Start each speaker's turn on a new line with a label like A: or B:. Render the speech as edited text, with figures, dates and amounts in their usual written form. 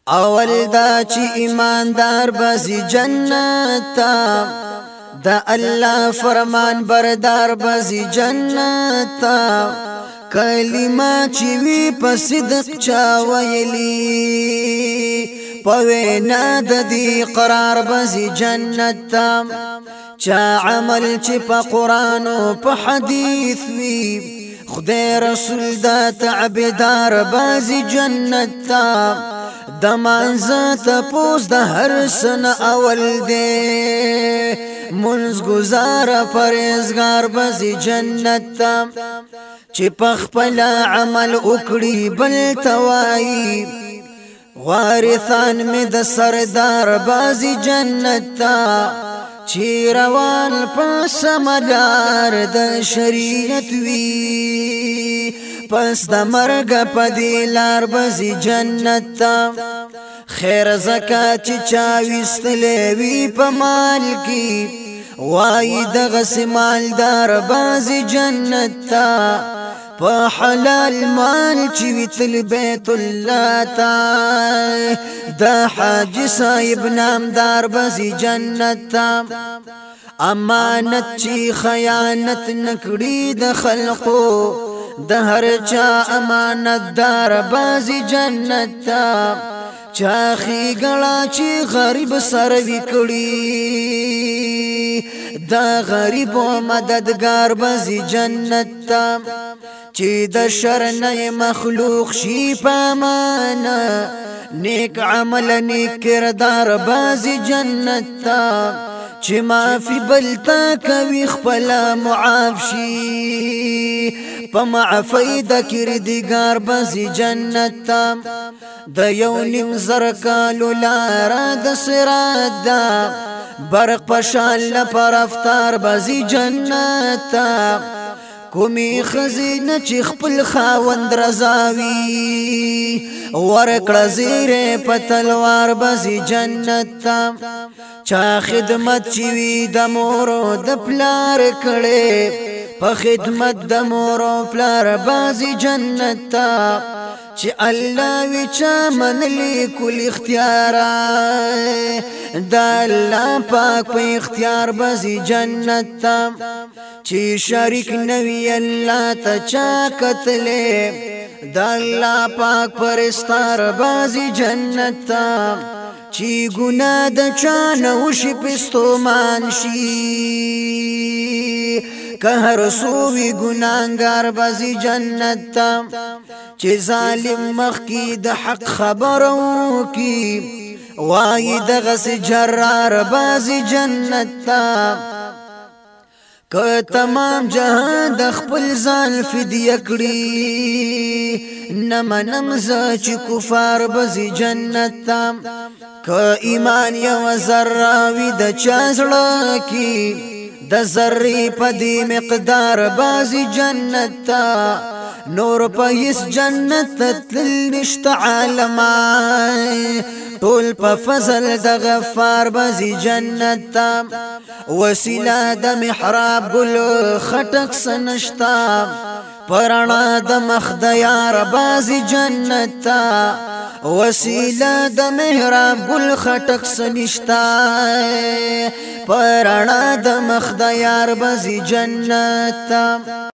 A: اول دا چی ایماندار بزی جنت تا دا اللہ فرمان بردار بزی جنت تا کلمه چی وی په صدق چا ویلی پوینا د دی قرار بزی جنت تا چا عمل چی په قرآن و په حدیث وی خدای رسول دا تعبدار بازی جنت تا دمانزه تپوس د هر سن اول دے منز گزار پرهیزگار بزی جنت تا چی پخپلا عمل اکڑی بل توائی وارثان می د سردار بازی جنت تا چی روان پس مدار د شریعت وی پس د مرگ پدی لار بزی جنت تا خیر زکات چی چاویستلی وی پا مال کی وائی دغس مالدار بازی جنت تا پا حلال مال چی ویتل بیت اللہ تا دا حاج صاحب نامدار بزی جنت تا امانت چی خیانت نکڑی د خلقو د هر چا امانت دار بازی جنت تا چاخی گلا چی غریب سروی کڑی دا غریب و مددگار بزی جنت تا چی د شرن مخلوق شی پامانا نیک عمل نیک کردار بازی جنت تا چی معافی بلتا کوي خپلا معاف شي په معافی د کردگار بزی جنت تا د یو نیم زر کالو لارا د صراط دا برق پشال پر افطار بزی جنت تا کومی خزینه چې خپل خاوند رضاوي ورکړه زیره په تلوار بزی جنت تا چا خدمت چې وی د مور او د پلار کړي په خدمت د مور او پلار بازی جنت تا چې الله وی چا منلی کل اختیار دا الله پاک په اختیار بزی جنت تا چی شریک نوی اللہ تا چا قتلے دا اللہ پاک پرستار بازی جنت تا چی گناہ دا چانوشی پستو مانشی که هر سوی گناہگار بازی جنت تا چی ظالم مخی دا حق خبرو کی وائی دغس جرار بازی جنت تا که تمام جهان د خپل ځان فدیه کړي نمنم زه چې کفار بزی جنت تا که ایمان یو ذره وي د چا زړه کې د ذرې په دې مقدار بازی جنت تا نور په هیڅ جنت تلل نشته عالمان ټول په فضل د غفار بزی جنت تا وسیله د محراب ګل خټک سنشتا پرانا د مخ د یار بازی جنت تا وسیله د محراب ګل خټک سنشتا پرانا د مخ د یار بزی جنت تا